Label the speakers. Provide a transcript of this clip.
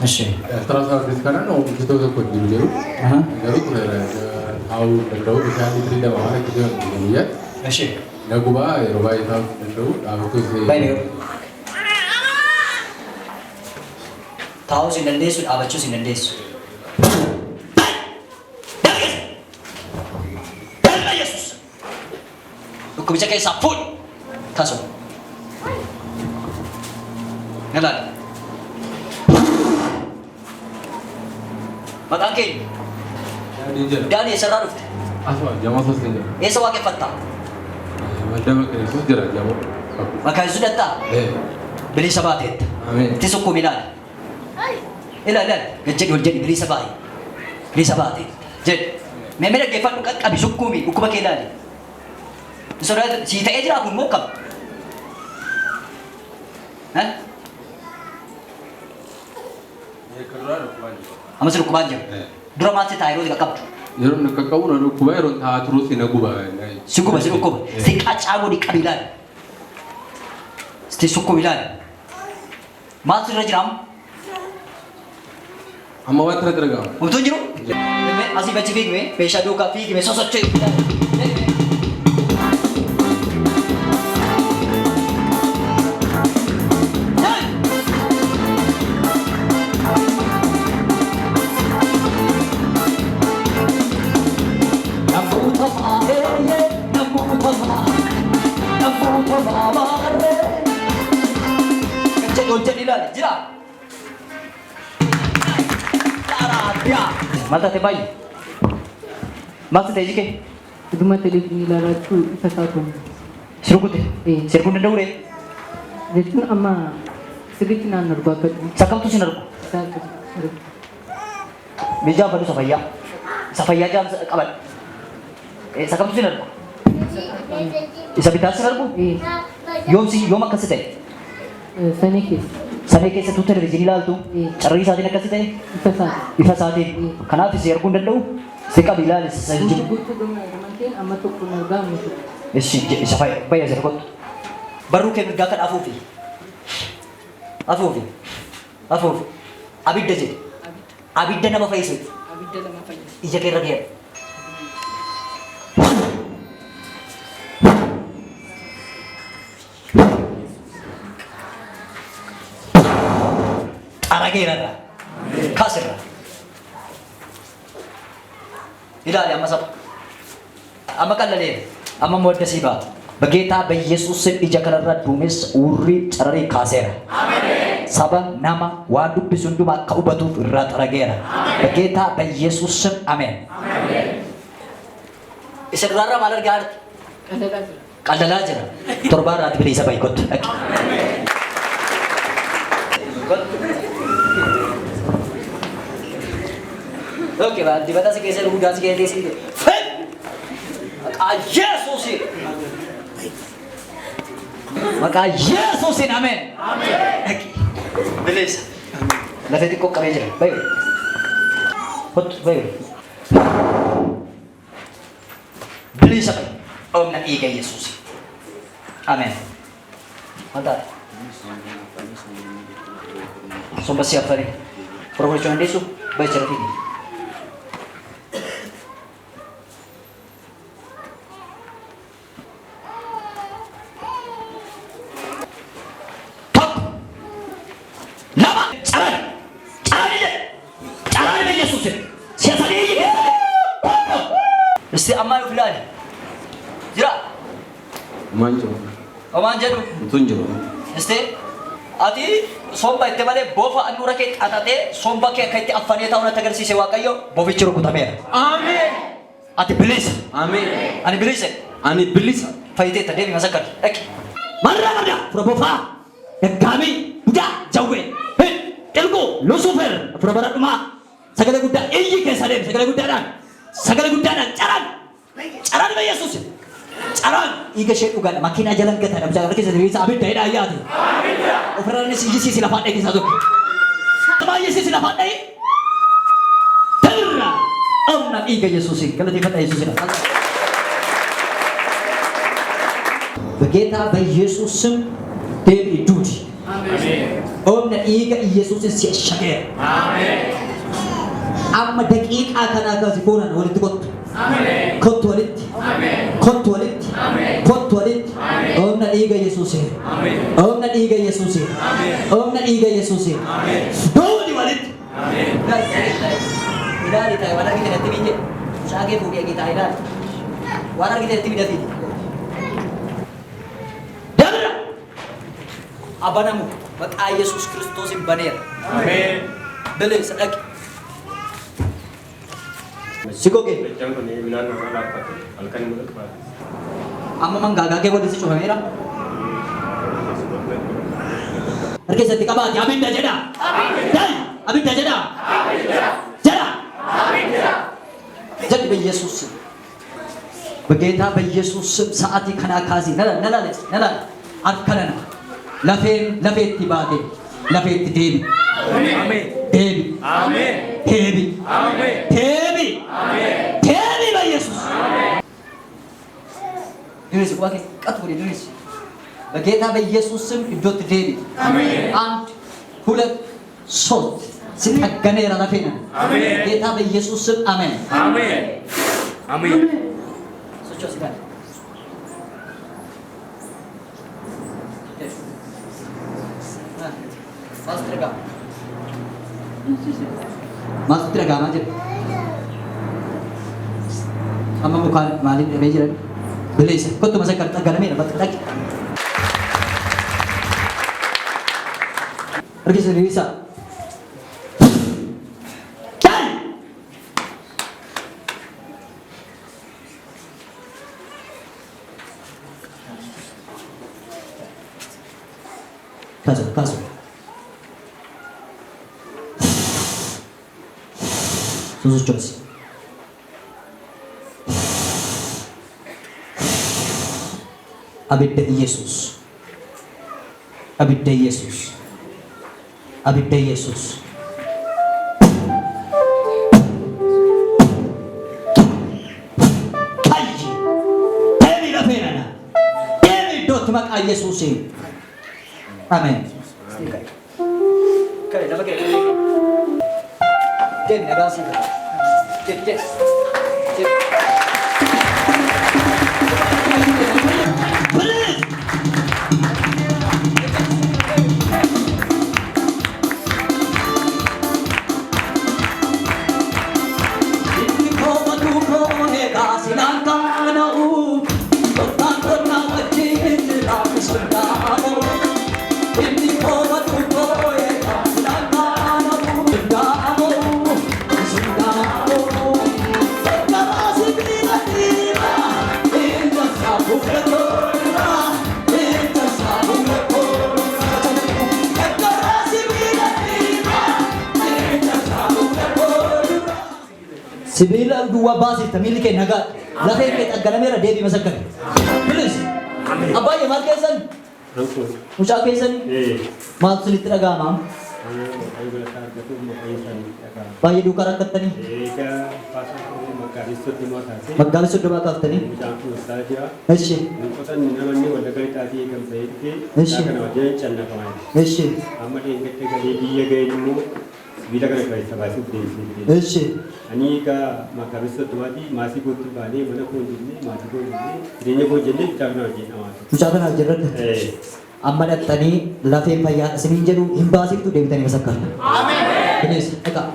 Speaker 1: እሺ
Speaker 2: ትራሳ ዲስካና ነው ቢቶ ተቆጥ ይሉ ገሩት አው እንደው ቢታኒ ትሪዳ ማለት ነው ይያ
Speaker 1: እሺ
Speaker 2: ነጉባ የሮባይታ እንደው አብቶ
Speaker 1: ባይኔ ታው ሲነንዴሱ አበቹ ሲነንዴሱ ኢየሱስ እኮ ብቻ ከሳፉን ታሶ ነላል መጣንኬ ዳኒ የሰራሩ
Speaker 2: አስዋ ጀማሶስ ነው
Speaker 1: የሰዋ ከፈታ
Speaker 2: ወደመ ከነሱ ጀራ ጀማ
Speaker 1: መካይዙ ደታ ብሊ ሰባቴት
Speaker 2: አሜን
Speaker 1: ትስኩ ሚላል ኢላ ኢላ ገጀድ ወልጀድ ብሊ ሰባቴ ጀድ መመለ ገፈኑ ቀቀቢ ሱኩሚ ኡኩበ ከላል ሶራት ሲታ እጅራ ኩን ሞከም አመስሉ ኩባንጀ ድራማት ታይሮ ይቀቀብቱ
Speaker 2: የሮን ከቀው ነው ኩባይ ሮን ታትሮስ ይነጉባ
Speaker 1: ሲኩባ ሲኩባ ሲቃጫጎ ዲቀቢላል ስቲ ሱኩ ይላል ማትረጅራም
Speaker 2: አማዋት ተደረጋ
Speaker 1: ወንቶንጅሮ አሲ በቺፊክ ሜ በሻዶ ካፊክ ሜ ሶሶቹ ይላል Mata tebai. Mata teji ke?
Speaker 3: Cuma televisi laraku satu.
Speaker 1: Serukut. Serukut ndak ure.
Speaker 3: Jadi amma sedikit nanar bakat.
Speaker 1: Sakam tu sinar. Beja baru safaya. Safaya jam kabar. Sakam tu sinar. Isabitas sinar bu. Yom akasite.
Speaker 3: Sanike.
Speaker 1: Sanike se tu televisi lal tu. Carri saati nakasite. Ifa saati. Kanaaf serukut ndak Seka bilal sanjib.
Speaker 3: Butuh dong mungkin amma tu punarga musuh.
Speaker 1: Safaya bayar serukut. Baru ke bergakan afufi. Afufi. Abidda je. Abidda nama Faisal.
Speaker 3: Abidda nama Faisal.
Speaker 1: Ija ke ragia. Arage rara. Kasira. Ilali amma sab. Amma kallale. Amma muwaddasiba. በጌታ በኢየሱስ ስም እጀከረራ ዱሜስ ኡሪ ጨረሪ ካሴራ አሜን ሰባ ናማ ዋንዱ ቢሱንዱማ ከኡበቱ ፍራጠረጌራ በጌታ በኢየሱስ ስም አሜን አሜን እሰራራ ማለት ጋር ቀለላጅራ ቶርባራት ብለ ይሰባይ ኮት ኦኬ ባዲ በታስ ከሰሩ ጋዝ ከደሲ ኢየሱስ Maka Yesusin amin. Amin. Bilis. Lafeti ko kami jira. Bayo. Hot bayo. Bilis ako. Om na iga Yesus. Amen. Mantap. Sumpah siap tadi. Promosi desu. Bayo cara ini. Esti amma yuflal. Jira.
Speaker 2: Manjo.
Speaker 1: Omanjadu.
Speaker 2: Tunjo.
Speaker 1: Esti ati somba itte male bofa anura ke atate somba ke kaiti afane tauna tagarsiise waaqayyo bofichiro kutameera. Amen. Ati bilis. Amen. Ani bilis.
Speaker 2: Ani bilis.
Speaker 1: Faide tadevi masakar. Ek.
Speaker 4: Marra probofa. Ekami buda jawe. Elgo Lucifer probaraduma. Sagale gudda eyyi ke sare sagale gudda dan. Sagale guddaadhaan caraan be Yesuus caraan
Speaker 1: Iga shee dhugaadha makiinaa jalan gataadha bishaan harkisa diriirsa abidda hidhaa ayyaati ofirraanis iyyisiisi lafaan dhaqee isaa tokko
Speaker 4: baay'isiisi lafaan dhaqee tarra
Speaker 1: amna iga Yesuusin galateeffadha Yesuusin በጌታ በኢየሱስ ስም ዴቪድ ዱዲ አሜን Omna dhiiga Yesuusin si shakeera. Amma daqiiqaa kanaa kaasi fuunan walitti kottu. Kottu walitti. Kottu walitti. Kottu walitti. Omna dhiiga Yesuusin. Omna dhiiga Yesuusin. Omna dhiiga Yesuusin. Dooni walitti. Ilaali ta'e waan argite natti biyye. Shaakee fuudhee gitaa ilaali. Waan argite natti bidda fiidi. Dabra. Abanamu maqaa Yesuus Kiristoosin baneera. Ameen. Bilee sadaqi. Sikoke.
Speaker 2: Jangan ni bilang orang lapar, alkan mulut pak.
Speaker 1: Amma manggaga ke wadi si cuhamera. Harke sati kabat amin dah jeda. Amin. Amin dah jeda. Jeda. Jadi be Yesus. Begitu be Yesus saat ikhana kazi. Nala. Akhanan. Lafet tibade. Lafet debi. Amin. Debi. Amin. Debi. Amin. Debi. Amin. Debi be Yesus. Dunis kuake kat budi dunis. Begitu be Yesus idot debi. Amin. And hulat salt. Sinagane ra lafena. Amin. Begitu be Yesus amin. Amin. Amin. Socho sikat. Mas teragam aja. Amma bukan malin meja. Beli sih. Kau tu masa kerja garam ni, dapat lagi. Pergi sendiri sah. Kan? Kasut. Susu choice. Abidda Yesus. Abidda Yesus. Abidda Yesus. Kaji. Demi la pena. Demi dot mak Yesus. Amen. Kaya nama kaya. Jen negasi. Jen. Sibila dua basi tamil ke naga lafe ke agamera devi masakkan please abba ye mal kesan mucha kesan mal sulitra gama bayi dukara katani maggal suddu ma kaftani eshi eshi Bila kan kalau sabasi berdiri.
Speaker 2: Eshi. Ani ka makabiso tuwadi masih butuh balik mana pun jadi masih pun jadi. Dirinya pun jadi jangan lagi nama.
Speaker 1: Jangan lagi red. Amma dat tani lafe paya seninjaru himbasi tu dewi tani masakkan. Amin. Please, eka.